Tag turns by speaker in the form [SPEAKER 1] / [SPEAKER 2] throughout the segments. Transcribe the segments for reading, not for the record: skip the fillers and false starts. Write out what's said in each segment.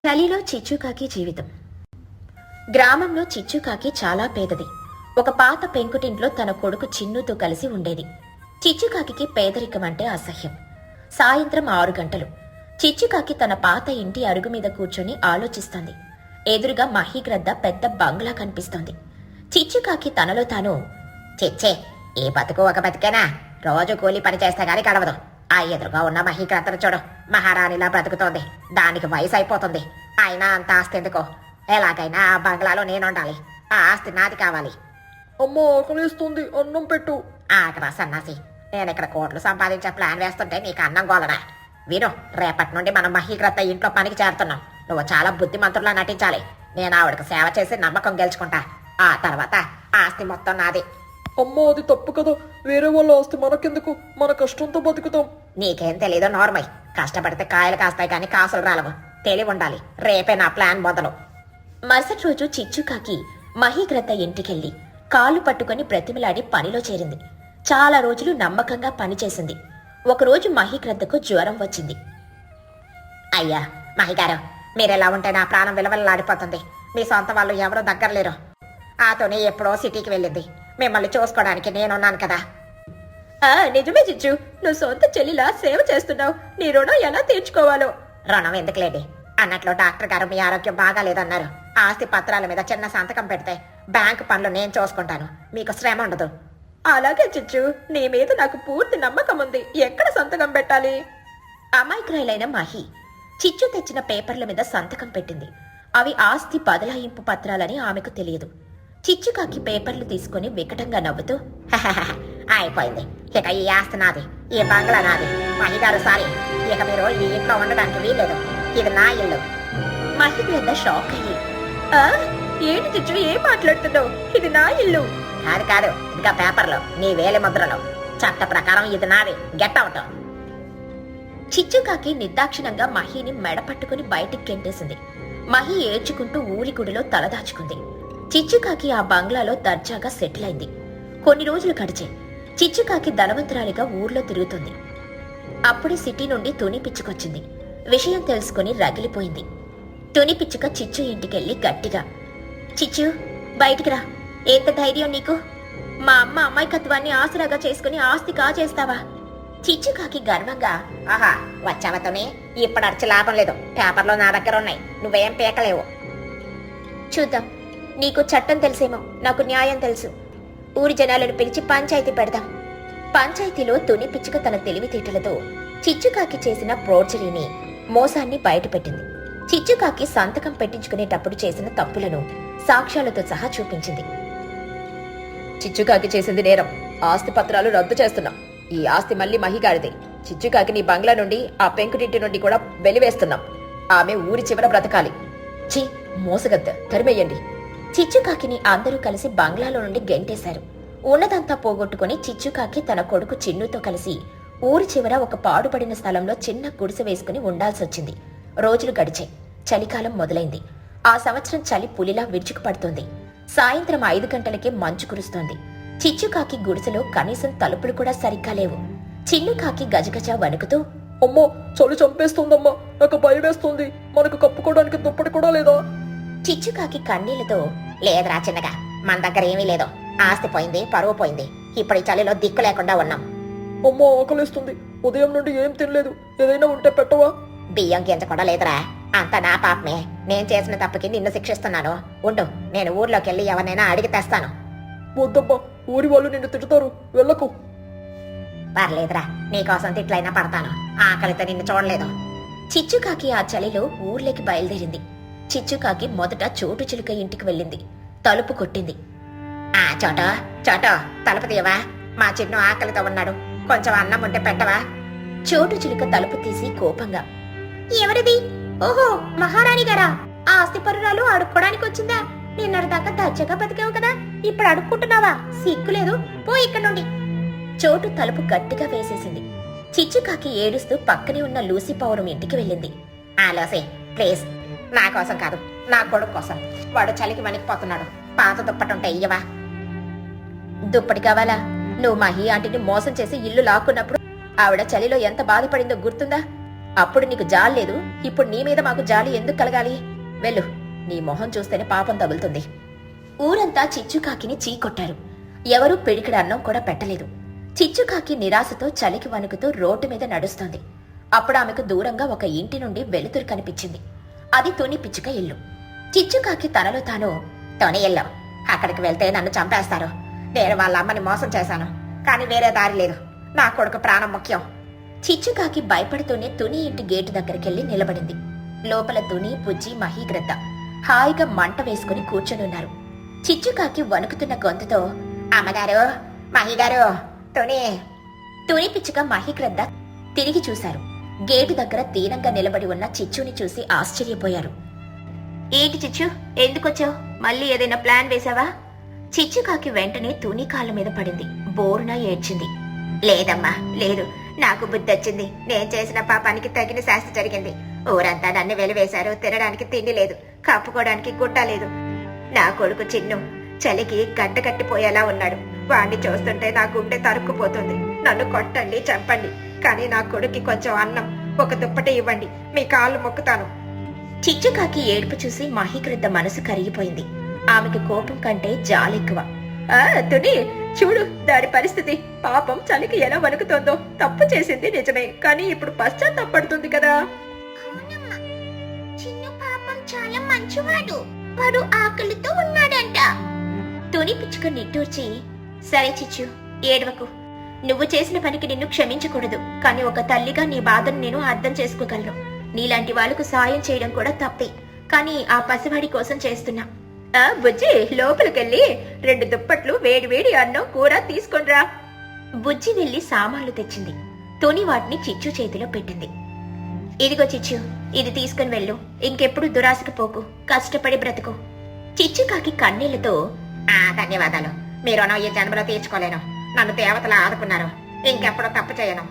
[SPEAKER 1] చలిలో చిచ్చుకాకి జీవితం. గ్రామంలో చిచ్చుకాకి చాలా పేదది. ఒక పాత పెంకుటింట్లో తన కొడుకు చిన్నుతో కలిసి ఉండేది. చిచ్చుకాకి పేదరికం అంటే అసహ్యం. సాయంత్రం 6 గంటలు. చిచ్చుకాకి తన పాత ఇంటి అరుగు మీద కూర్చొని ఆలోచిస్తోంది. ఎదురుగా మహిగ్రద్ద పెద్ద బంగ్లా కనిపిస్తోంది. చిచ్చుకాకి తనలో తాను, చిచ్చే, ఈ బతుకు ఒక బతికేనా? రోజు కూలి పని చేస్తే గాని గడవదు. ఆ ఎదురుగా ఉన్న మహిగ్రద్దను చూడు, మహారాణిలా బ్రతుకుతోంది. దానికి వయసు అయిపోతుంది. అయినా అంత ఆస్తి ఎందుకో? ఎలాగైనా ఆ బంగ్లాలో నేనుండాలి. ఆ ఆస్తి నాది కావాలి.
[SPEAKER 2] అమ్మో, ఆకలిస్తుంది, అన్నం పెట్టు.
[SPEAKER 1] ఆకరా సన్నాసి, నేను ఇక్కడ కోట్లు సంపాదించే ప్లాన్ వేస్తుంటే నీకు అన్నం గోలనా? విను, రేపటి నుండి మనం మహిగ్రద్ద ఇంట్లో పనికి చేరుతున్నాం. నువ్వు చాలా బుద్ధిమంతుల్లా నటించాలి. నేను ఆవిడకు సేవ చేసి నమ్మకం గెలుచుకుంటా. ఆ తర్వాత ఆస్తి మొత్తం నాది.
[SPEAKER 2] అమ్మో, అది తప్పు కదా. వేరే వాళ్ళ ఆస్తి మనకెందుకు? మన కష్టంతో బతుకుతాం.
[SPEAKER 1] నీకేం తెలీదు నోర్మై. కష్టపడితే కాయలు కాస్తాయి కానీ కాసులు రాలవు. తెలివి ఉండాలి. రేపే నా ప్లాన్ మొదలు. మరుసటి రోజు చిచ్చుకాకి మహిగ్రద్ద ఇంటికెళ్ళి కాళ్ళు పట్టుకుని బ్రతిమిలాడి పనిలో చేరింది. చాలా రోజులు నమ్మకంగా పనిచేసింది. ఒకరోజు మహిగ్రద్దకు జ్వరం వచ్చింది. అయ్యా మహిగారు, మీరెలా ఉంటే నా ప్రాణం విలవల్లాడిపోతుంది. మీ సొంత వాళ్ళు ఎవరో దగ్గర లేరు. ఆతోనే ఎప్పుడో సిటీకి వెళ్ళింది. మిమ్మల్ని చూసుకోవడానికి నేనున్నాను కదా. నిజమే చిచ్చు, నువ్వు సొంత చెల్లిలా సేవ చేస్తున్నావు. నీ రుణం ఎలా తీర్చుకోవాలో. రుణం ఎందుకులేండి. అన్నట్లు డాక్టర్ గారు మీ ఆరోగ్యం బాగాలేదన్నారు. ఆస్తి పత్రాల మీద చిన్న సంతకం పెడితే బ్యాంకు పనులు నేను చూసుకుంటాను. మీకు శ్రమ ఉండదు. అలాగే చిచ్చు, నీ మీద నాకు పూర్తి నమ్మకం ఉంది. ఎక్కడ సంతకం పెట్టాలి? అమాయకురాలైన మహి చిచ్చు తెచ్చిన పేపర్ల మీద సంతకం పెట్టింది. అవి ఆస్తి బదలాయింపు పత్రాలని ఆమెకు తెలియదు. చిచ్చుకాకి పేపర్లు తీసుకుని వికటంగా నవ్వుతూ, అయిపోయింది. ఇక ఈ ఆస్తి నాది, ఈ బంగ్లా నాది. మహిగారు సారీ, ఇక మీరు ఈ ఇంట్లో ఉండడానికి వీల్లేదు. ఇది నా ఇల్లు. మహిగ్రద్ద షాక్ అయ్యి, ఏంటి చిచ్చు, ఏం మాట్లాడుతున్నావు? ఇది నా ఇల్లు. కాదు కాదు, ఇంకా పేపర్లు, నీ వేలి ముద్రలు. చట్ట ప్రకారం ఇది నాది. Get out. చిచ్చుకాకి నిర్దాక్షిణంగా మహిని మెడ పట్టుకుని బయటికి గెంటేసింది. మహి ఏడ్చుకుంటూ ఊరి గుడిలో తలదాచుకుంది. చిచ్చుకాకి ఆ బంగ్లాలో దర్జాగా సెటిల్ అయింది. కొన్ని రోజులు గడిచే చిచ్చుకాకి ధనవంతురాలిగా ఊర్లో తిరుగుతుంది. అప్పుడే సిటీ నుండి తుని పిచ్చుకొచ్చింది. విషయం తెలుసుకుని రగిలిపోయింది. తుని పిచ్చుక చిచ్చు ఇంటికెళ్ళి గట్టిగా, చిచ్చు బయటికి రా. ఎంత ధైర్యం నీకు? మా అమ్మ అమాయకత్వాన్ని ఆసరాగా చేసుకుని ఆస్తి కాజేస్తావా? చిచ్చుకాకి గర్వంగా, ఆహా వచ్చావా తుని, ఇప్పుడు అడిచి లాభం లేదు. పేపర్లో నా దగ్గర ఉన్నాయి, నువ్వేం పీకలేవు. చూద్దాం, నీకు చట్టం తెలిసేమో, నాకు న్యాయం తెలుసు. ఊరి జనాలను పిలిచి పంచాయతీ పెడదాం. పంచాయతీలో తుని పిచ్చుక తన తెలివితేటలతో చిచ్చుకాకి చేసిన ప్రోర్జరీని, మోసాన్ని బయటపెట్టింది. చిచ్చుకాకి సంతకం పెట్టించుకునేటప్పుడు చేసిన తప్పులను సాక్ష్యాలతో సహా చూపించింది.
[SPEAKER 2] చిచ్చుకాకి చేసింది నేరం. ఆస్తి పత్రాలు రద్దు చేస్తున్నాం. ఈ ఆస్తి మళ్ళీ మహిగారిదే. చిచ్చుకాకి నీ బంగ్లా నుండి, ఆ పెంకుటింటి నుండి కూడా వెలివేస్తున్నాం. ఆమె ఊరి చివర బ్రతకాలి.
[SPEAKER 1] ఛీ,
[SPEAKER 2] మోసగద్ద, తరిమేయండి.
[SPEAKER 1] చిచ్చుకాకిని అందరూ కలిసి బంగ్లాలో నుండి గెంటేశారు. ఉన్నదంతా పోగొట్టుకుని చిచ్చుకాకి తన కొడుకు చిన్నుతో కలిసి ఊరి చివర ఒక పాడుపడిన స్థలంలో చిన్న గుడిసె వేసుకుని ఉండాల్సొచ్చింది. రోజులు గడిచాయి. చలికాలం మొదలైంది. ఆ సంవత్సరం చలి పులిలా విరుచుకుపడుతోంది. సాయంత్రం 5 గంటలకే మంచు కురుస్తోంది. చిచ్చుకాకి గుడిసెలో కనీసం తలుపులు కూడా సరిగ్గా లేవు. చిన్నుకాకి గజగజ వణుకుతూ,
[SPEAKER 2] అమ్మో, చలి చంపేస్తుందమ్మా, నాకు భయం వేస్తుంది. మనకు కప్పుకోవడానికి దుప్పటి కూడా లేదా?
[SPEAKER 1] చిచ్చుకాకి కన్నీళ్లతో, లేదురా చిన్నగా, మన దగ్గర ఏమీ లేదు. ఆస్తి పోయింది, పరువు పోయింది. ఇప్పుడు ఈ చలిలో దిక్కు లేకుండా ఉన్నాం.
[SPEAKER 2] అమ్మో, ఆకలిస్తుంది. ఉదయం నుండి ఏం తినలేదు. ఏదైనా ఉంటే పెట్టవా?
[SPEAKER 1] బియ్యం గింజ కూడా లేదురా. అంత నా పాపమే. నేను చేసిన తప్పుకి నిన్ను శిక్షిస్తున్నాను. ఉండు, నేను ఊర్లోకి వెళ్ళి ఎవరినైనా అడిగి తెస్తాను.
[SPEAKER 2] వద్దమ్మా, ఊరి వాళ్ళు నిన్ను తిడతారు. వెళ్ళకు.
[SPEAKER 1] పర్లేదురా, నీకోసం తిట్లైనా పడతాను. ఆకలితో నిన్ను చూడలేదు. చిచ్చుకాకి ఆ చలిలో ఊర్లోకి బయలుదేరింది. చిచ్చుకాకి మొదట చోటు చిలుక ఇంటికి వెళ్ళింది. తలుపు కొట్టింది. ఆ చోటో చోటో, తలుపు తీయవా? మా చిన్ను ఆకలితో ఉన్నాడు. కొంచెం అన్నం ఉంటే పెట్టవా? చోటు చిలుక తలుపు తీసి కోపంగా, ఎవరిది? ఓహో, మహారాణి గారా? ఆ ఆస్తి పరురాలు అడుక్కోడానికి వచ్చిందా? నిన్నటిదాకా దర్జాగా బతికావు కదా, ఇప్పుడు అడుక్కుంటున్నావా? సిగ్గులేదు, పో ఇక్కడ నుండి. చోటు తలుపు గట్టిగా వేసేసింది. చిచ్చుకాకి ఏడుస్తూ పక్కనే ఉన్న లూసీ పౌరం ఇంటికి వెళ్ళింది. ఆ లూసీ, ప్లీజ్, నా కోసం కాదు, నా కొడుకు కోసం. వాడు చలికి వణికిపోతున్నాడు. పాత దుప్పటుంటే ఇయ్యవా? దుప్పటి కావాలా? నువ్వు మహి ఆంటీని మోసం చేసి ఇల్లు లాక్కున్నప్పుడు ఆవిడ చలిలో ఎంత బాధపడిందో గుర్తుందా?
[SPEAKER 2] అప్పుడు నీకు జాలి లేదు, ఇప్పుడు నీ మీద మాకు జాలి ఎందుకు కలగాలి? వెళ్ళు, నీ మొహం చూస్తేనే పాపం తగులుతుంది.
[SPEAKER 1] ఊరంతా చిచ్చుకాకిని చీకొట్టారు. ఎవరూ పిడికిడి అన్నం కూడా పెట్టలేదు. చిచ్చుకాకి నిరాశతో చలికి వణుకుతూ రోడ్డు మీద నడుస్తోంది. అప్పుడు ఆమెకు దూరంగా ఒక ఇంటి నుండి వెలుతురు కనిపించింది. అది తుని పిచ్చుక ఇల్లు. చిచ్చుకాకి తనలో తాను, టోనీ ఇల్లు, అక్కడికి వెళ్తే నన్ను చంపేస్తారు. నేను వాళ్ళ అమ్మని మోసం చేశాను, కానీ వేరే దారి లేదు. నా కొడుకు ప్రాణం ముఖ్యం. చిచ్చుకాకి భయపడుతూనే తుని ఇంటి గేటు దగ్గరికెళ్లి నిలబడింది. లోపల తుని, బుజ్జి, మహీగ్రద్ద హాయిగా మంట వేసుకుని కూర్చొనున్నారు. చిచ్చుకాకి వణుకుతున్న గొంతుతో, అమ్మగారు, మహిగారు, తుని పిచ్చుక, మహీగ్రద్ద తిరిగి చూశారు. గేటు దగ్గర దీనంగా నిలబడి ఉన్న చిచ్చుని చూసి ఆశ్చర్యపోయారు. ఏంటి చిచ్చు, ఎందుకొచ్చావు? మళ్ళీ ఏదైనా ప్లాన్ వేశావా? చిచ్చుకాకి వెంటనే తుని కాళ్ళ మీద పడింది. బోరున ఏడ్చింది. లేదమ్మా, లేదు. నాకు బుద్ధి వచ్చింది. నేను చేసిన పాపానికి తగిన శాస్తి జరిగింది. ఊరంతా నన్ను వెలివేశారు. తినడానికి తిండి లేదు, కప్పుకోవడానికి గుడ్డ లేదు. నా కొడుకు చిన్ను చలికి గడ్డ కట్టిపోయేలా ఉన్నాడు. వాణ్ణి చూస్తుంటే నా గుండె తరుక్కుపోతుంది. నన్ను కొట్టండి, చంపండి, కానీ నా కొడుక్కి కొంచెం అన్నం, ఒక దుప్పటి ఇవ్వండి. మీ కాళ్ళు మొక్కుతాను. చిచ్చుకాకి ఏడుపు చూసి మహీగ్రద్ద మనసు కరిగిపోయింది. ఆమెకు కోపం కంటే జాలెక్కువ. తుని, చూడు దాని పరిస్థితి. పాపం చలికి ఎలా వణుకుతోందో. తప్పు చేసింది నిజమే, కానీ ఇప్పుడు పశ్చాత్తాపడుతుంది కదా.
[SPEAKER 3] చిన్ను పాపం చాలా మంచివాడు. వాడు ఆకలితో ఉన్నాడంట.
[SPEAKER 1] తుని పిచ్చుక నిట్టూర్చి, సరే చిచ్చు, ఏడవకు. నువ్వు చేసిన పనికి నిన్ను క్షమించకూడదు, కానీ ఒక తల్లిగా నీ బాధను నేను అర్థం చేసుకోగలను. నీలాంటి వాళ్లకు సాయం చేయడం కూడా తప్పే, కానీ ఆ పసివాడి కోసం చేస్తున్నా. బుజ్జి, లోపలికెళ్ళి 2 దుప్పట్లు, వేడి వేడి అన్నం, కూర తీసుకొనిరా. బుజ్జి వెళ్లి సామాన్లు తెచ్చింది. తుని వాటిని చిచ్చు చేతిలో పెట్టింది. ఇదిగో చిచ్చు, ఇది తీసుకుని వెళ్ళు. ఇంకెప్పుడు దురాశకు పోకు, కష్టపడి బ్రతుకు. చిచ్చుకాకి కన్నీళ్లతో, ధన్యవాదాలు. మీరు ఈ జన్మలో తీర్చుకోలేను. నన్ను దేవతలా ఆదుకున్నారు. ఇంకెప్పుడు తప్పు చేయను.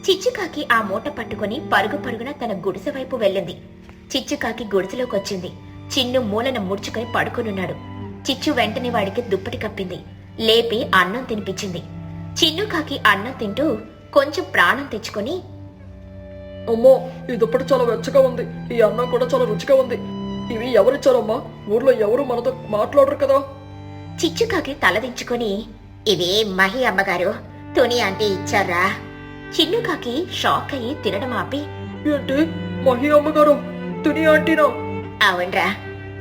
[SPEAKER 1] చిచ్చుకాకి ఆ మూట పట్టుకుని పరుగు పరుగున తన గుడిసె వైపు వెళ్ళింది. చిచ్చుకాకి గుడిసెలోకొచ్చింది. చిన్ను మూలన ముడుచుకుని పడుకునున్నాడు. చిచ్చు వెంటనే వాడికి దుప్పటి కప్పింది. లేపి అన్నం తినిపించింది. చిన్నుకాకి అన్నం తింటూ కొంచెం ప్రాణం తెచ్చుకొని,
[SPEAKER 4] అమ్మో, ఈ దుప్పటి చాలా వెచ్చగా ఉంది. ఈ అన్నం కూడా చాలా రుచిగా ఉంది. ఇవి ఎవరిచ్చారమ్మా? ఊర్లో ఎవరు మనతో మాట్లాడరు కదా.
[SPEAKER 1] చిచ్చుకాకి తలదించుకొని, ఇవి మహి అమ్మగారు, తుని ఆంటీ ఇచ్చారా. చిన్నుకాకి షాక్ అయ్యి తినడం ఆపి,
[SPEAKER 4] ఏంటి, మహి అమ్మగారు తుని ఆంటీనా?
[SPEAKER 1] అవునరా.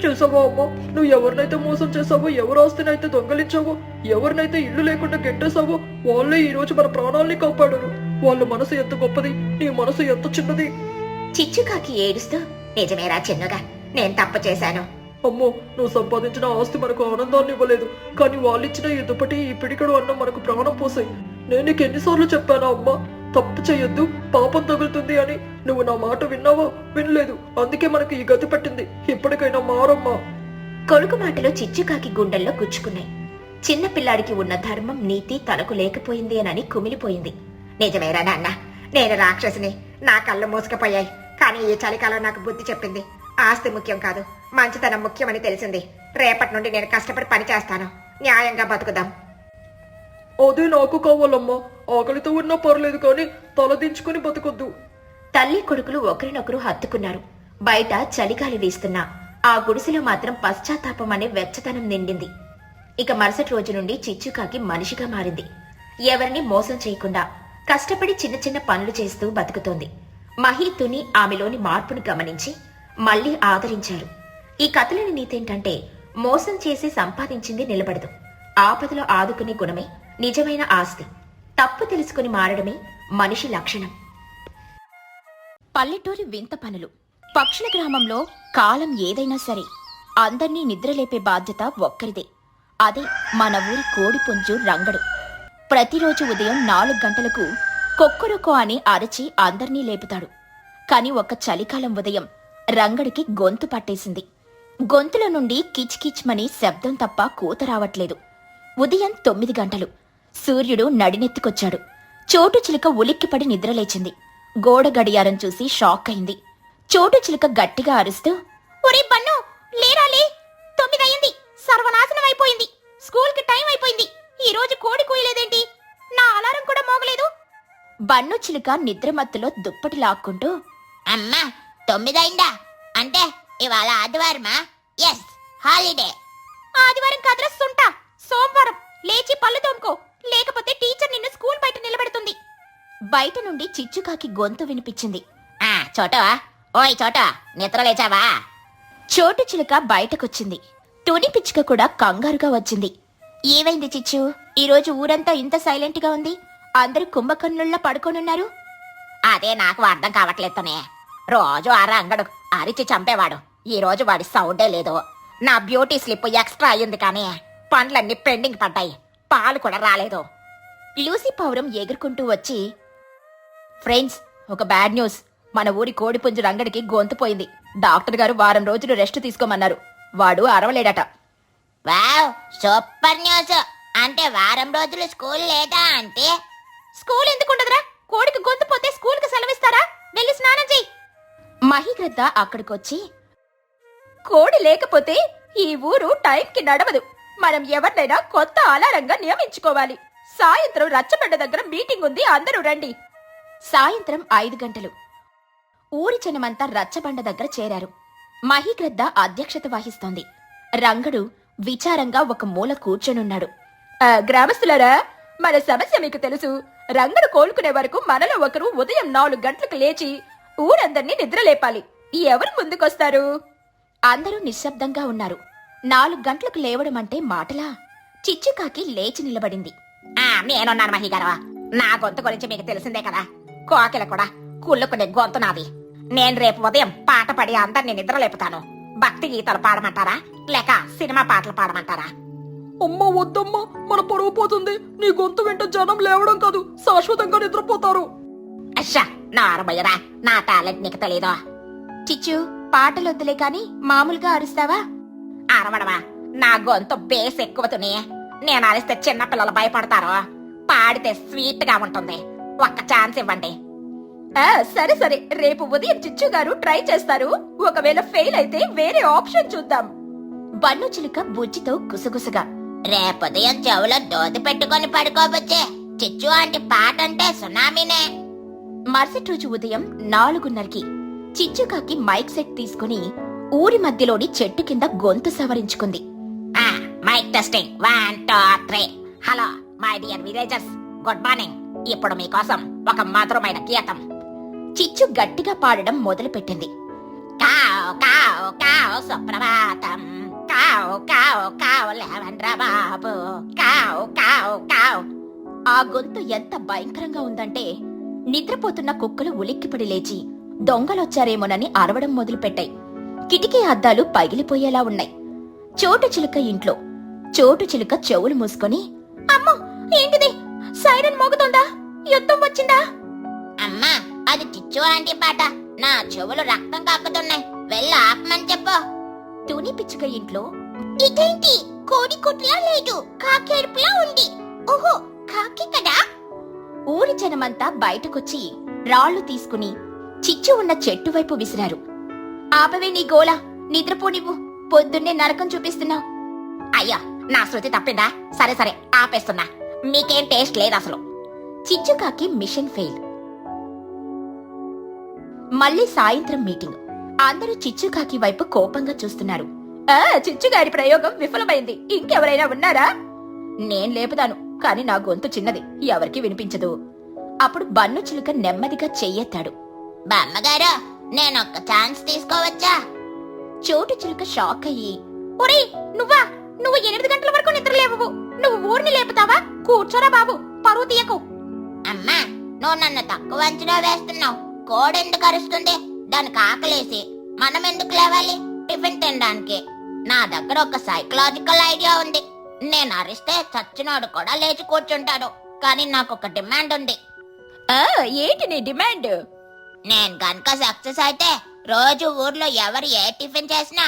[SPEAKER 4] చూసావా అమ్మా, నువ్వు ఎవరినైతే మోసం చేసావో, ఎవరు ఆస్తినైతే దొంగలించావో, ఎవరినైతే ఇల్లు లేకుండా గెట్టేసావో వాళ్ళే ఈ రోజు మన ప్రాణాల్ని కాపాడరు. వాళ్ళ మనసు ఎంత గొప్పది, నీ మనసు ఎంత చిన్నది.
[SPEAKER 1] చిచ్చుకాకి ఏడుస్తూ, నిజమేరా చిన్నుగా, నేను తప్పు చేశాను.
[SPEAKER 4] అమ్మో, నువ్వు సంపాదించిన ఆస్తి మనకు ఆనందాన్ని ఇవ్వలేదు, కానీ వాళ్ళిచ్చిన ఈ దుప్పటి, ఈ పిడికడు అన్నం మనకు ప్రాణం పోసాయి. నేను నీకు ఎన్నిసార్లు చెప్పానా అమ్మా, తప్పు చేయొద్దు, పాపం తగులుతుంది అని. నువ్వు నా మాట విన్నావా? వినలేదు. అందుకే మనకు ఈ గతి పట్టింది. ఇప్పటికైనా మారమ్మా.
[SPEAKER 1] కొడుకు మాటలో చిచ్చుకాకి గుండెల్లో గుచ్చుకున్నాయి. చిన్నపిల్లాడికి ఉన్న ధర్మం, నీతి తనకు లేకపోయింది అని కుమిలిపోయింది. నిజమేరా నాన్న, నేను రాక్షసిని. నా కళ్ళు మూసుకుపోయాయి. కానీ ఈ చలికాలం నాకు బుద్ధి చెప్పింది. ఆస్తి ముఖ్యం కాదు, మంచితనం ముఖ్యమని తెలిసింది. రేపటి నుండి నేను కష్టపడి పని చేస్తాను. న్యాయంగా బతుకుదాం.
[SPEAKER 4] అదే నాకు కావాలమ్మా. ఆకలితో ఉన్నా పర్లేదు, కానీ తలదించుకుని బతకొద్దు.
[SPEAKER 1] తల్లి కొడుకులు ఒకరినొకరు హత్తుకున్నారు. బయట చలిగాలి వీస్తున్నా ఆ గుడిసెలో మాత్రం పశ్చాత్తాపం అనే వెచ్చతనం నిండింది. ఇక మరుసటి రోజు నుండి చిచ్చుకాకి మనిషిగా మారింది. ఎవరిని మోసం చేయకుండా కష్టపడి చిన్న చిన్న పనులు చేస్తూ బతుకుతోంది. మహి, తుని ఆమెలోని మార్పును గమనించి మళ్లీ ఆదరించారు. ఈ కథలోని నీతేంటంటే, మోసం చేసి సంపాదించింది నిలబడదు. ఆపదలో ఆదుకునే గుణమే నిజమైన ఆస్తి. తప్పు తెలుసుకుని మారడమే మనిషి లక్షణం. పల్లెటూరి వింత పనులు. పక్షుల గ్రామంలో కాలం ఏదైనా సరే అందర్నీ నిద్రలేపే బాధ్యత ఒక్కరిదే. అదే మన ఊరి కోడిపుంజు రంగడు. ప్రతిరోజు ఉదయం 4 గంటలకు కొక్కరొక్కో అని అరచి అందర్నీ లేపుతాడు. కాని ఒక చలికాలం ఉదయం రంగడికి గొంతు పట్టేసింది. గొంతుల నుండి కిచ్ కిచ్మని శబ్దం తప్ప కూత రావట్లేదు. ఉదయం 9 గంటలు. సూర్యుడు నడినెత్తుకొచ్చాడు. చోటు చిలుక ఉలిక్కిపడి నిద్రలేచింది. గోడ గడియారం చూసి షాక్ అయింది. చోటు చిలుక గట్టిగా అరుస్తూ, ఒరే బన్ను, లేరాలే, 9 అయింది, సర్వనాశనం అయిపోయింది, స్కూల్కి టైం అయిపోయింది, ఈ రోజు కోడి కూయలేదేంటి, నా అలారం కూడా మోగలేదు. బన్ను చిలుక నిద్రమత్తులో దుప్పటి లాక్కుంటూ,
[SPEAKER 3] అమ్మా 9 అయిందా? అంటే ఇవాళ ఆదివారమా? Yes, holiday.
[SPEAKER 1] ఆదివారం కదరా సుంటా, సోమవారం. లేచి పళ్ళు తోముకో, లేకపోతే టీచర్ నిన్ను స్కూల్ బయట నిలబెడుతుంది. బయట నుండి చిచ్చుకాకి గొంతు వినిపించింది.
[SPEAKER 3] చోటా, ఓయ్ చోటా, నిద్ర లేచావా?
[SPEAKER 1] చోటు చిలుక బయటకొచ్చింది. తుని పిచ్చుక కూడా కంగారుగా వచ్చింది. ఏమైంది చిచ్చు, ఈరోజు ఊరంతా ఇంత సైలెంట్ గా ఉంది? అందరూ కుంభకర్ణుల్లా పడుకోనున్నారు.
[SPEAKER 3] అదే నాకు అర్థం కావట్లేదనే. రోజు ఆ రంగడు అరిచి చంపేవాడు. ఈ రోజు వాడి సౌండే లేదు. నా బ్యూటీ స్లిప్ ఎక్స్ట్రా అయ్యింది కానీ పండ్లన్నీ పెండింగ్ పడ్డాయి. పాలు కూడా రాలేదు.
[SPEAKER 1] లూసీ పావురం ఎగురుకుంటూ వచ్చి, ఫ్రెండ్స్, ఒక బ్యాడ్ న్యూస్. మన ఊరి కోడిపుంజు రంగడికి గొంతు పోయింది. డాక్టర్ గారు వారం రోజులు రెస్ట్ తీసుకోమన్నారు. వాడు అరవలేడట.
[SPEAKER 3] Wow, super news. అంటే వారం రోజులు స్కూల్ లేదా? అంటే
[SPEAKER 1] స్కూల్ ఎందుకుండదురా? కోడికి గొంతు పోతే స్కూల్కి సెలవిస్తారా? వెళ్ళి స్నానం చెయ్యి. మహిగ్రద్ద అక్కడికొచ్చి, కోడి లేకపోతే ఈ ఊరు టైంకి నడవదు. మనం ఎవరినైనా కొత్త అలారంగా నియమించుకోవాలి. సాయంత్రం రచ్చబండ దగ్గర మీటింగ్ ఉంది, అందరూ రండి. సాయంత్రం 5 గంటలు. ఊరి జనమంతా రచ్చబండ దగ్గర చేరారు. మహిగ్రద్ద అధ్యక్షత వహిస్తోంది. రంగడు విచారంగా ఒక మూల కూర్చొనున్నాడు. గ్రామస్తులారా, మన సమస్య మీకు తెలుసు. రంగడు కోలుకునే వరకు మనలో ఒకరు ఉదయం 4 గంటలకు లేచి ఊరందర్నీ నిద్రలేపాలి. ఎవరు ముందుకొస్తారు? అందరూ నిశ్శబ్దంగా ఉన్నారు. 4 గంటలకు లేవడం అంటే మాటలా? చిచ్చుకాకి లేచి నిలబడింది.
[SPEAKER 3] నేనున్నాను మహిగారవా. నా గొంతు గురించి మీకు తెలిసిందే కదా. కోకిల కూడా కుళ్ళుకునే గొంతు నాది. నేను రేపు ఉదయం పాట పాడి అందరినీ నిద్రలేపుతాను. భక్తి గీతాలు పాడమంటారా లేక సినిమా పాటలు పాడమంటారా?
[SPEAKER 4] అమ్మ వద్దమ్మా, మన పరువు పోతుంది. నీ గొంతు వింటే జనం లేవడం కాదు, శాశ్వతంగా నిద్రపోతారు.
[SPEAKER 3] అయ్యా, నా అరబయ్యరా, నా టాలెంట్ నీకు తెలీదు.
[SPEAKER 1] చిచ్చు, పాటలొద్దులే కాని మామూలుగా అరుస్తావా?
[SPEAKER 3] అరవడమా, నా గొంతు బేస్ ఎక్కువతోనే. నేను అరిస్తే చిన్న పిల్లలు భయపడతారు. పాడితే స్వీట్ గా ఉంటుంది. ఒక్క ఛాన్స్ ఇవ్వండి.
[SPEAKER 1] సరే సరే, రేపు ఉదయం చిచ్చు గారు ట్రై చేస్తారు. ఒకవేళ ఫెయిల్ అయితే వేరే ఆప్షన్ చూద్దాం. బన్ను చిలుక బుజ్జితో గుసగుసగా,
[SPEAKER 3] రేపు ఉదయం చెవులో దోతి పెట్టుకొని పడుకోవచ్చే. చిచ్చు ఆంటీ పాట అంటే సునామీనే.
[SPEAKER 1] మరుసటి రోజు ఉదయం 4:30కి చిచ్చుకాకి మైక్ సెట్ తీసుకుని ఊరి మధ్యలోని చెట్టు కింద గొంతు సవరించుకుంది.
[SPEAKER 3] Mike testing 1 2 3. Hello my dear villagers, good morning. ఇప్పుడు మీకోసం ఒక మధురమైన గీతం.
[SPEAKER 1] చిచ్చు గట్టిగా పాడడం మొదలుపెట్టింది.
[SPEAKER 3] కావ్ కావ్ కావ్ సుప్రభాతం, కావ్ కావ్ కావ్ లేవండ్ర బాబు, కావ్ కావ్ కావ్.
[SPEAKER 1] ఆ గొంతు ఎంత భయంకరంగా ఉందంటే నిద్రపోతున్న కుక్కలు ఉలిక్కిపడి లేచి దొంగలొచ్చారేమోనని అరవడం మొదలుపెట్టాయి. కిటికీ అద్దాలు పగిలిపోయేలా ఉన్నాయి. చోటు చిలుక ఇంట్లో. చోటు చిలుక చెవులు మూసుకొని, అమ్మో ఏంటిది? సైరన్ మోగుతోందా? యుద్ధం వచ్చిందా?
[SPEAKER 3] అమ్మా, అది చిచ్చు ఆంటీ పాట. నా చెవులు రక్తం కాకుతున్నాయి. వెళ్ళి ఆపమని చెప్పు.
[SPEAKER 1] తుని పిచ్చుక ఇంట్లో.
[SPEAKER 3] ఇదేంటి కోడి కుట్లా లేదు, కాకి అరుపులా ఉంది. ఓహో, కాకి కదా.
[SPEAKER 1] ఊరి జనమంతా బయటకొచ్చి రాళ్లు తీసుకుని చిచ్చు ఉన్న చెట్టు వైపు విసిరారు. ఆపవే నీ గోల, నిద్రపోనివ్వు. పొద్దున్నే నరకం చూపిస్తున్నావు.
[SPEAKER 3] అయ్యా, నా శృతి తప్పిందా? సరే సరే, ఆపేస్తున్నా. మీకేం టేస్ట్ లేదు అసలు.
[SPEAKER 1] చిచ్చుకాకి మిషన్ ఫెయిల్. మళ్ళీ సాయంత్రం మీటింగ్. అందరూ చిచ్చుకాకి వైపు కోపంగా చూస్తున్నారు. చిచ్చుగారి ప్రయోగం విఫలమైంది. ఇంకెవరైనా ఉన్నారా? నేను లేపుతాను, కాని నా గొంతు చిన్నది, ఎవరికి వినిపించదు. అప్పుడు బన్ను చిలుక నెమ్మదిగా చెయ్యెత్తాడు.
[SPEAKER 3] బామ్మగారు, నేనొక్క ఛాన్స్ తీసుకోవచ్చా?
[SPEAKER 1] చోటు చిలుక షాక్ అయ్యి, ఒరేయ్ నువ్వా? నువ్వు 8 గంటల వరకు నిద్రలేవు. నువ్వు ఊరిని లేపుతావా? కూర్చోరా బాబు, పరువు తీయకు.
[SPEAKER 3] అమ్మా, నువ్వు నన్ను తక్కువ అంచనా వేస్తున్నావు. కోడెందుకు అరుస్తుంది? దానికి ఆకలేసి మనం ఎందుకు లేవాలి టిఫిన్ తినడానికి? నా దగ్గర ఒక సైకలాజికల్ ఐడియా ఉంది. నేను అరిస్తే చచ్చినోడు కూడా లేచి కూర్చుంటాడు. కానీ నాకు ఒక డిమాండ్ ఉంది.
[SPEAKER 1] ఏంటి నీ డిమాండ్?
[SPEAKER 3] నేను గనుక సక్సెస్ అయితే రోజు ఊర్లో ఎవరు ఏ టిఫిన్ చేసినా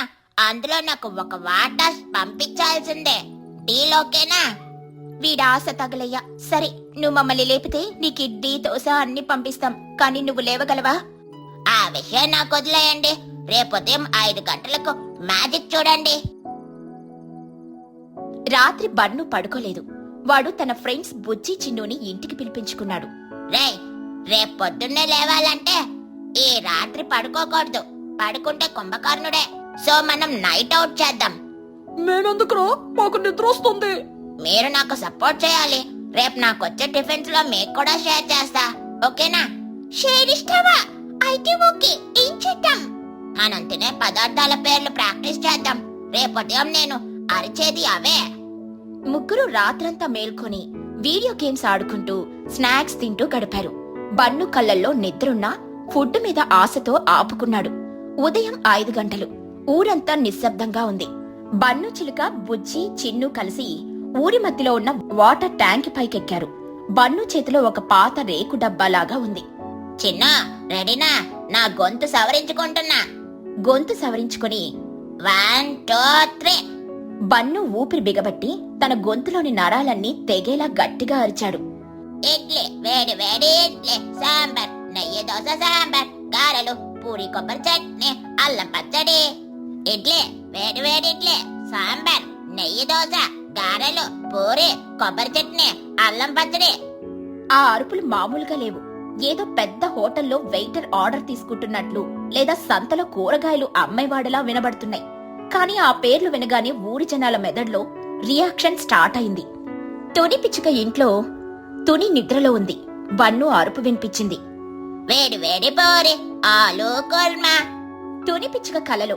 [SPEAKER 3] అందులో నాకు ఒక వాటర్ పంపించాల్సిందే. డీలోకేనా?
[SPEAKER 1] వీడాశ తగలయ్యా. సరే, నువ్వు మమ్మల్ని లేపితే నీకు ఇడ్లీ దోశ అన్ని పంపిస్తాం. కానీ నువ్వు లేవగలవా?
[SPEAKER 3] ఆ విషయం నాకు వదిలేయండి. రేపు ఉదయం 5 గంటలకు మ్యాజిక్ చూడండి.
[SPEAKER 1] రాత్రి బన్ను పడుకోలేదు. వాడు తన ఫ్రెండ్స్ బుజ్జి చిన్నుని ఇంటికి పిలిపించుకున్నాడు.
[SPEAKER 3] రేపు పొద్దున్నే లేవాలంటే ఈ రాత్రి పడుకోకూడదు. పడుకుంటే కుంభకర్ణుడే. సో మనం నైట్ అవుట్ చేద్దాం.
[SPEAKER 4] మేమెందుకురా, మాకు నిద్ర వస్తుంది.
[SPEAKER 3] మీరు నాకు సపోర్ట్ చేయాలి. రేపు నాకు వచ్చే టిఫిన్స్ లో మీకు కూడా షేర్ చేస్తా. ఓకేనా? షేర్ ఇస్తావా? అయితే ఓకే. ఏం చేద్దాం? మనం తినే పదార్థాల పేర్లు ప్రాక్టీస్ చేద్దాం. రేపు ఉదయం నేను అరిచేది అవే.
[SPEAKER 2] ముగ్గురు రాత్రంతా మేల్కొని వీడియో గేమ్స్ ఆడుకుంటూ స్నాక్స్ తింటూ గడిపారు. బన్ను కళ్ళల్లో నిద్రున్నా ఫుడ్ మీద ఆశతో ఆపుకున్నాడు. ఉదయం 5 గంటలు. ఊరంతా నిశ్శబ్దంగా ఉంది. బన్ను చిలుక, బుజ్జి, చిన్ను కలిసి ఊరి మధ్యలో ఉన్న వాటర్ ట్యాంక్ పైకెక్కారు. బన్ను చేతిలో ఒక పాత రేకు డబ్బాలాగా ఉంది.
[SPEAKER 3] చిన్న రెడీనా? నా గొంతు సవరించుకుంటున్నా.
[SPEAKER 2] గొంతు సవరించుకుని
[SPEAKER 3] 1 2 3.
[SPEAKER 2] బన్ను ఊపిరి బిగబట్టి తన గొంతులోని నరాలన్నీ తెగేలా గట్టిగా అరిచాడు.
[SPEAKER 3] ఇడ్లీ, వేడి వేడి ఇడ్లీ, సాంబార్, నెయ్యి దోశ, సాంబార్, గారెలు, పూరి, కొబ్బరి చట్నీ, అల్లం పచ్చడి. ఇడ్లీ, వేడి వేడి ఇడ్లీ, సాంబార్, నెయ్యి దోశ, గారెలు, పూరి, కొబ్బరి చట్నీ, అల్లం పచ్చడి.
[SPEAKER 2] ఆ అరుపులు మామూలుగా లేవు. ఏదో పెద్ద హోటల్లో వెయిటర్ ఆర్డర్ తీసుకుంటున్నట్లు లేదా సంతలో కూరగాయలు అమ్మేవాడిలా వినబడుతున్నాయి. కానీ ఆ పేర్లు వినగానే ఊరి జనాల మెదడులో రియాక్షన్ స్టార్ట్ అయింది. తుని పిచ్చుక ఇంట్లో తుని నిద్రలో ఉంది. బన్ను అరుపు వినిపించింది.
[SPEAKER 3] వేడి వేడి పూరి, ఆలు కుర్మా.
[SPEAKER 2] తుని పిచ్చుక కలలో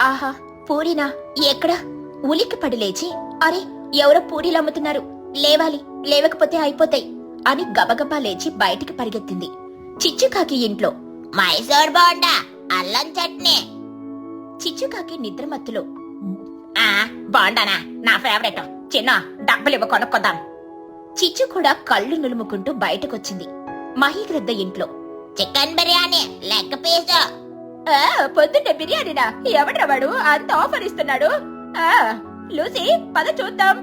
[SPEAKER 2] ఆహా పూరినా ఎక్కడా? ఉలిక్కిపడి లేచి అరే ఎవరో పూరీలు అమ్ముతున్నారు, లేవాలి, లేవకపోతే అయిపోతాయి అని గబగబా లేచి బయటికి పరిగెత్తింది. చిచ్చుకాకి ఇంట్లో
[SPEAKER 3] మైసూర్ బోండా, అల్లం చట్నీ.
[SPEAKER 2] చిచ్చుకాకి నిద్రమత్తులో
[SPEAKER 3] బాండానా నా ఫేవరెట్. చిన్న డబ్బులివ్వ కొనుక్కొద్దాం.
[SPEAKER 2] చిచ్చు కూడా కళ్ళు నులుముకుంటూ బయటకొచ్చింది. మహీగ్రద్ద ఇంట్లో
[SPEAKER 3] చికెన్ బిర్యానీ, లెగ్ పీస్.
[SPEAKER 2] పొద్దున్నే బిర్యానీనా? ఎవడ్రా వాడు అంత ఆఫర్ ఇస్తున్నాడు? లూసీ పద చూద్దాం.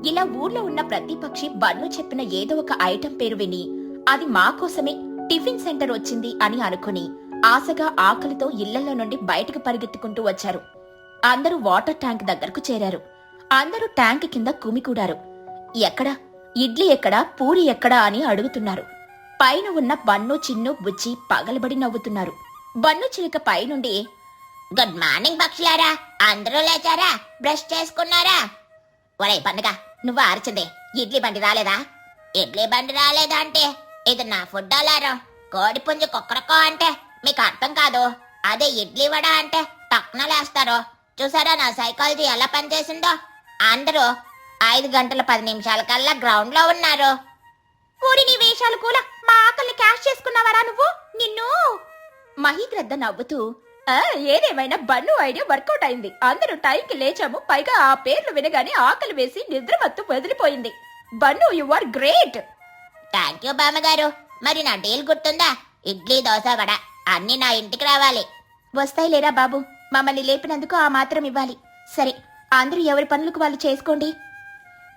[SPEAKER 2] ఇలా ఊర్లో ఉన్న ప్రతి పక్షి బన్ను చెప్పిన ఏదో ఒక ఐటెం పేరు విని అది మా కోసమే టిఫిన్ సెంటర్ వచ్చింది అని అనుకుని ఆశగా ఆకలితో ఇళ్లలో నుండి బయటకు పరిగెత్తుకుంటూ వచ్చారు. అందరూ వాటర్ ట్యాంక్ దగ్గరకు చేరారు. అందరూ ట్యాంక్ కింద కుమికూడారు. ఎక్కడా ఇడ్లీ ఎక్కడా, పూరి ఎక్కడా అని అడుగుతున్నారు. పైన ఉన్న బన్ను, చిన్ను, బుజ్జి పగలబడి నవ్వుతున్నారు. బన్ను చిలుక పైనుండి
[SPEAKER 3] గుడ్ మార్నింగ్ పక్షులారా, అందరూ లేచారా? బ్రష్ చేసుకున్నారా? ఒరే పండుగ, నువ్వు అరిచిందే ఇడ్లీ బండి రాలేదా? ఇడ్లీ బండి రాలేదా అంటే ఇది నా ఫుడ్ అలారం. కోడి పుంజు కుక్కరకో అంటే మీకు అర్థం కాదు. అదే ఇడ్లీ వడ అంటే టక్న లేస్తారు. చూసారా నా సైకాలజీ ఎలా పనిచేసిందో? అందరూ 5 గంటల 10 నిమిషాల కల్లా గ్రౌండ్ లో ఉన్నారు.
[SPEAKER 2] ఊరి నీ వేషాలు కూల మా ఆకలిని క్యాష్ చేసుకున్నావరా నువ్వు? నిన్ను మహీగ్రద్ద నవ్వుతూ ఏదేమైనా బన్ను ఐడియా వర్కౌట్ అయింది. అందరూ టైంకి లేచాము. పైగా ఆ పేర్లు వినగానే ఆకలి వేసి నిద్రమత్తు వదిలిపోయింది. Bunnu you are great.
[SPEAKER 3] Thank you బామ్మగారు. మరి నా డీల్ గుర్తుందా? ఇడ్లీ, దోశ, వడ అన్ని నా ఇంటికి రావాలి.
[SPEAKER 2] వస్తాయి లేరా బాబు, మమ్మల్ని లేపినందుకు ఆ మాత్రం ఇవ్వాలి. సరే, అందరూ ఎవరి పనులకు వాళ్ళు చేసుకోండి.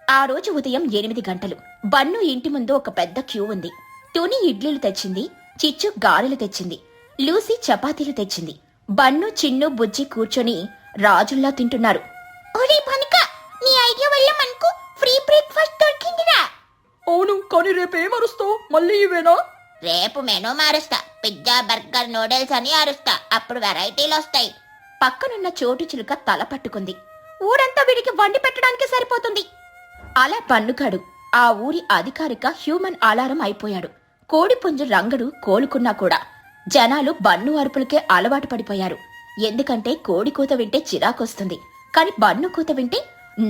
[SPEAKER 2] ఆ రోజు ఉదయం 8 గంటలు. బన్ను ఇంటి ముందు ఒక పెద్ద క్యూ ఉంది. తుని ఇడ్లీలు తెచ్చింది, చిచ్చు గారెలు తెచ్చింది, లూసీ చపాతీలు తెచ్చింది. బన్ను, చిన్ను, బుజ్జి కూర్చొని రాజుల్లా తింటున్నారు.
[SPEAKER 3] ఒరే పనిక, నీ ఐడియా వల్ల మనకు ఫ్రీ బ్రేక్ఫాస్ట్ దొరికిందిరా.
[SPEAKER 4] అవును, కానీ రేపేం అరుస్తావు? మళ్ళీ ఇవేనా?
[SPEAKER 3] రేపు మెనూ మారుస్తా. పిజ్జా, బర్గర్, నూడిల్స్ అని అరుస్తా. అప్పుడు వెరైటీలు వస్తాయి.
[SPEAKER 2] పక్కనున్న చోటు చిలుక తల పట్టుకుంది. ఊరంతా వీడికి వండి పెట్టడానికి సరిపోతుంది. అలా పన్నుగాడు ఆ ఊరి అధికారిక హ్యూమన్ అలారం అయిపోయాడు. కోడిపుంజు రంగడు కోలుకున్నా కూడా జనాలు బన్ను అరుపులకే అలవాటు పడిపోయారు. ఎందుకంటే కోడి కూత వింటే చిరాకొస్తుంది, కాని బన్ను కూత వింటే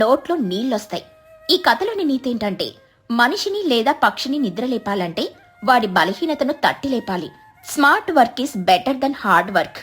[SPEAKER 2] నోట్లో నీళ్లొస్తాయి. ఈ కథలోని నీతేంటంటే మనిషిని లేదా పక్షిని నిద్రలేపాలంటే వాడి బలహీనతను తట్టిలేపాలి. Smart work is better than hard work.